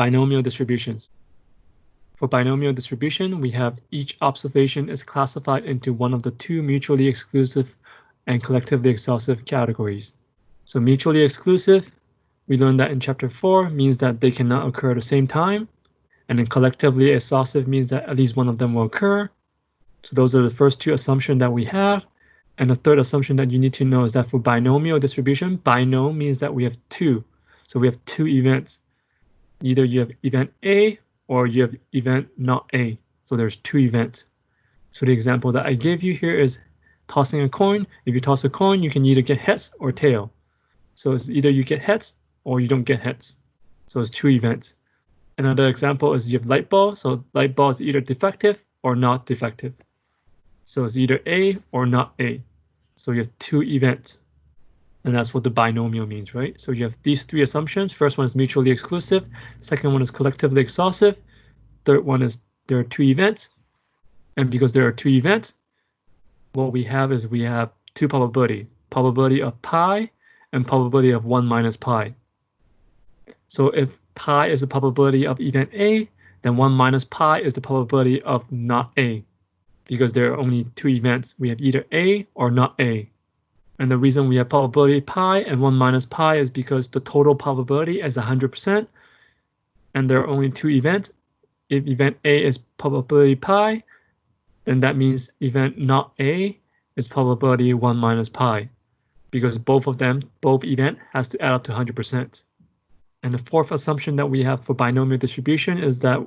Binomial distributions. For binomial distribution, we have each observation is classified into one of the two mutually exclusive and collectively exhaustive categories. So mutually exclusive, we learned that in chapter 4, means that they cannot occur at the same time. And then collectively exhaustive means that at least one of them will occur. So those are the first two assumptions that we have. And the third assumption that you need to know is that for binomial distribution, binom means that we have two. So we have two events. Either you have event A or you have event not A. So there's two events. So the example that I gave you here is tossing a coin. If you toss a coin, you can either get heads or tail. So it's either you get heads or you don't get heads. So it's two events. Another example is you have light bulb. So light bulb is either defective or not defective. So it's either A or not A. So you have two events. And that's what the binomial means, right? So you have these three assumptions. First one is mutually exclusive. Second one is collectively exhaustive. Third one is there are two events. And because there are two events, what we have is we have two probability. Probability of pi and probability of 1 minus pi. So if pi is the probability of event A, then 1 minus pi is the probability of not A. Because there are only two events. We have either A or not A. And the reason we have probability pi and 1 minus pi is because the total probability is 100%. And there are only two events. If event A is probability pi, then that means event not A is probability 1 minus pi. Because both event has to add up to 100%. And the fourth assumption that we have for binomial distribution is that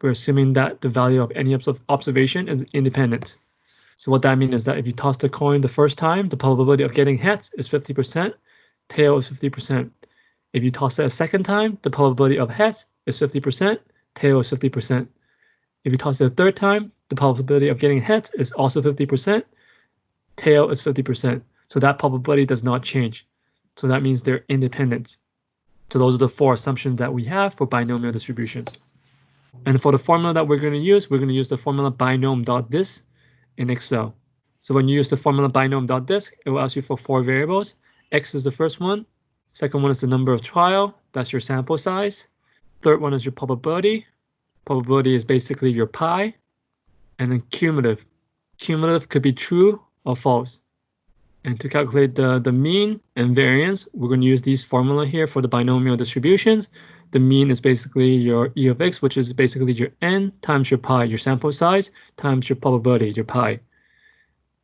we're assuming that the value of any observation is independent. So what that means is that if you toss the coin the first time, the probability of getting heads is 50%, tail is 50%. If you toss it a second time, the probability of heads is 50%, tail is 50%. If you toss it a third time, the probability of getting heads is also 50%, tail is 50%. So that probability does not change. So that means they're independent. So those are the four assumptions that we have for binomial distributions. And for the formula that we're going to use the formula binom.dis in Excel. So when you use the formula binom.dis, it will ask you for four variables. X is the first one. Second one is the number of trial. That's your sample size. Third one is your probability. Probability is basically your pi. And then cumulative. Cumulative could be true or false. And to calculate the mean and variance, we're going to use these formula here for the binomial distributions. The mean is basically your E of X, which is basically your N times your pi, your sample size, times your probability, your pi.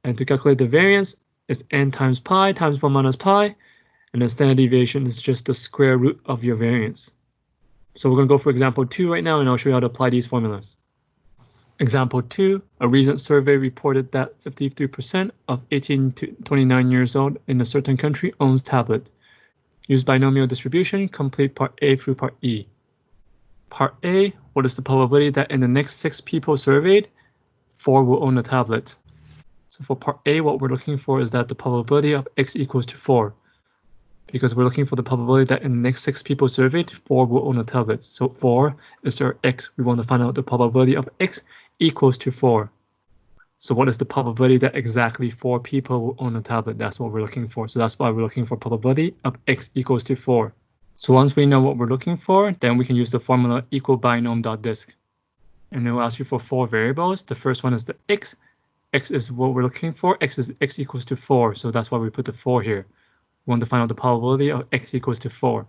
And to calculate the variance, it's N times pi times 1 minus pi. And the standard deviation is just the square root of your variance. So we're going to go for example 2 right now, and I'll show you how to apply these formulas. Example 2, a recent survey reported that 53% of 18 to 29 years old in a certain country owns tablets. Use binomial distribution, complete part A through part E. Part A, what is the probability that in the next 6 people surveyed, 4 will own a tablet? So for part A, what we're looking for is that the probability of X equals to 4. Because we're looking for the probability that in the next 6 people surveyed, 4 will own a tablet. So 4 is our X. We want to find out the probability of X equals to 4. So what is the probability that exactly 4 people will own a tablet? That's what we're looking for. So that's why we're looking for probability of X equals to 4. So once we know what we're looking for, then we can use the formula equal binom.disc. And it will ask you for 4 variables. The first one is the X. X is what we're looking for. X equals to 4. So that's why we put the 4 here. We want to find out the probability of X equals to 4.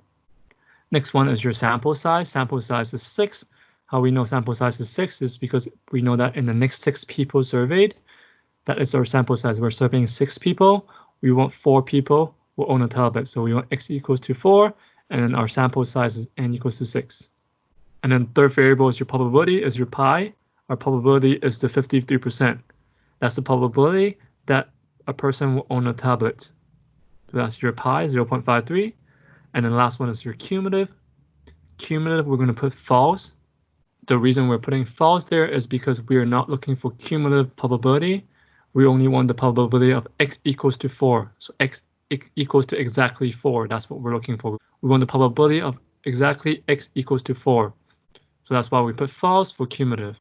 Next one is your sample size. Sample size is 6. How we know sample size is 6 is because we know that in the next 6 people surveyed, that is our sample size. We're surveying 6 people. We want 4 people will own a tablet. So we want X equals to 4, and then our sample size is N equals to 6. And then third variable is your probability, is your pi. Our probability is the 53%. That's the probability that a person will own a tablet. So that's your pi, 0.53. And then the last one is your cumulative. Cumulative, we're going to put false. The reason we're putting false there is because we are not looking for cumulative probability. We only want the probability of X equals to 4. So X equals to exactly 4. That's what we're looking for. We want the probability of exactly X equals to 4. So that's why we put false for cumulative.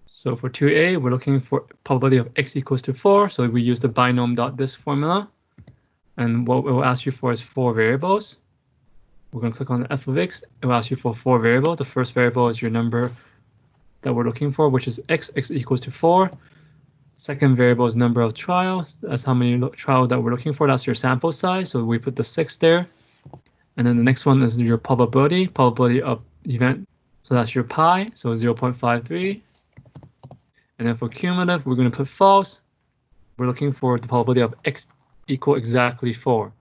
So for 2A, we're looking for probability of X equals to 4. So we use the binom.disc formula. And what it will ask you for is 4 variables. We're going to click on the f of x. It will ask you for 4 variables. The first variable is your number that we're looking for, which is x equals to 4. Second variable is number of trials. That's how many trials that we're looking for. That's your sample size. So we put the 6 there. And then the next one is your probability of event. So that's your pi, so 0.53. And then for cumulative, we're going to put false. We're looking for the probability of x equal exactly 4.